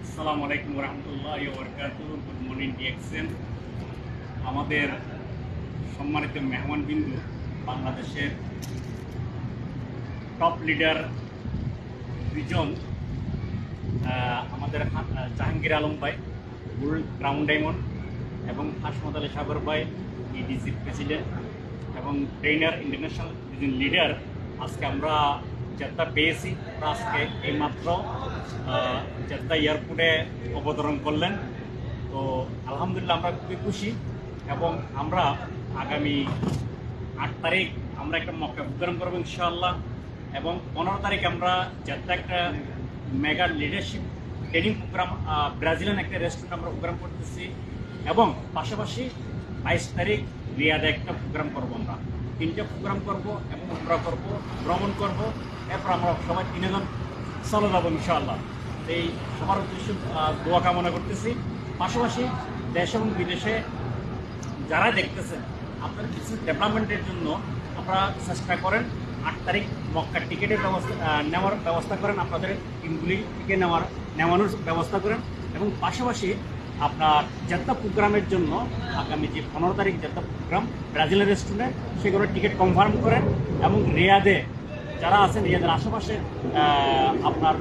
আসসালামু আলাইকুম রহমতুল্লাহি ওয়া বারাকাতুহু। Good morning DXN. আমাদের সম্মানিত মেহমানবিন্দু, বাংলাদেশের টপ লিডার দুইজন, আমাদের জাহাঙ্গীর আলম ভাই, বুল ক্রাউন ডায়মন্ড, এবং হাসমত আলী সাগর ভাই, ইডিসি প্রেসিডেন্ট এবং ট্রেনার ইন্টারন্যাশনাল দুজন লিডার। আজকে আমরা জেদ্দা পেয়েছি। আজকে এইমাত্র জেদ্দা এয়ারপোর্টে অবতরণ করলেন। তো আলহামদুলিল্লাহ আমরা খুবই খুশি, এবং আমরা আগামী 8 তারিখ আমরা একটা মক্কা প্রোগ্রাম করবো ইনশাআল্লাহ, এবং 15 তারিখ আমরা জেদ্দা একটা mega leadership training programme, Brazilian একটা রেস্টুরেন্ট আমরা প্রোগ্রাম করতেছি, এবং পাশাপাশি 22 তারিখ রিয়াদে একটা প্রোগ্রাম করবো। আমরা 3টা প্রোগ্রাম করব, এবং আমরা করব, ভ্রমণ করব, এরপর আমরা সবাই 3 জন চলে যাবো ইনশাআল্লাহ। এই সবার উদ্দেশ্যে দোয়া কামনা করতেছি। পাশাপাশি দেশ এবং বিদেশে যারা দেখতেছেন, আপনার বিজনেস ডেভেলপমেন্টের জন্য আপনারা চেষ্টা করেন 8 তারিখ মক্কার টিকিটের নেওয়ার ব্যবস্থা করেন, আপনাদের টিমগুলি টিকিট নেওয়ানোর ব্যবস্থা করেন, এবং পাশাপাশি আপনার জেদ্দা প্রোগ্রামের জন্য আগামী যে 15 তারিখ জেদ্দা প্রোগ্রাম ব্রাজিলের রেস্টুরেন্টে, সেগুলো টিকিট কনফার্ম করেন। এবং রিয়াদে যারা আছেন, রিয়াদের আশেপাশে আপনার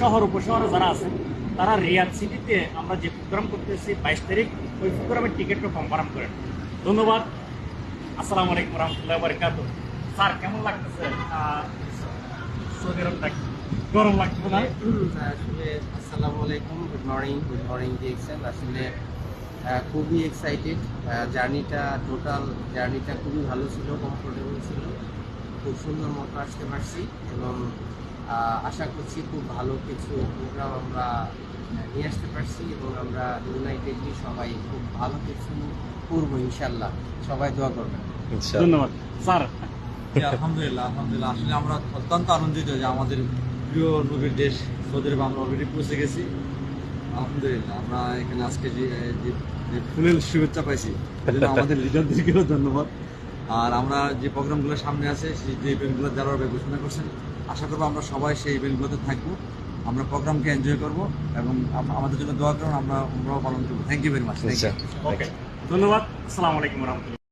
শহর উপশহরে যারা আছেন, তারা রিয়াদ সিটিতে আমরা যে প্রোগ্রাম করতেছি 22 তারিখ, ওই প্রোগ্রামের টিকিটটা কনফার্ম করেন। ধন্যবাদ। আসসালামু আলাইকুম রহমতুল্লাহি ওয়া বারাকাতুহু। স্যার, কেমন লাগতেছে সৌদি আরবটা? গরম লাগছে না? আসলে আসসালামু আলাইকুম, গুড মর্নিং ডিএক্সএন। আসলে খুবই এক্সাইটেড। টোটাল জার্নিটা খুবই ভালো ছিল, কমফোর্টেবল ছিল, খুব সুন্দর মতো আসতে পারছি, এবং আশা করছি খুব ভালো কিছু প্রোগ্রাম আমরা নিয়ে আসতে পারছি, এবং আমরা ইউনাইটেডলি সবাই খুব ভালো কিছু করবো ইনশাল্লাহ। সবাই দোয়া করবেন। ধন্যবাদ স্যার। আলহামদুলিল্লাহ। আসলে আমরা অত্যন্ত আনন্দিত যে আমাদের প্রিয় নবীর দেশ সৌদি আরবে আমরা অলরেডি পৌঁছে গেছি। আলহামদুলিল্লাহ, আমরা এখানে আজকে যে ফুলের শুভেচ্ছা পাইছি, সেজন্য আমাদের লিডারদেরকেও ধন্যবাদ। আর আমরা যে প্রোগ্রামগুলো সামনে আছে, সেই যে ইভেন্টগুলো যারা ঘোষণা করছেন, আশা করবো আমরা সবাই সেই ইভেন্টগুলোতে থাকবো, আমরা প্রোগ্রামকে এনজয় করবো, এবং আমাদের জন্য দোয়া করুন, আমরাও পালন করবো। Thank you very much. Okay, ধন্যবাদ। আসসালামু আলাইকুম রহমতুল্লাহ।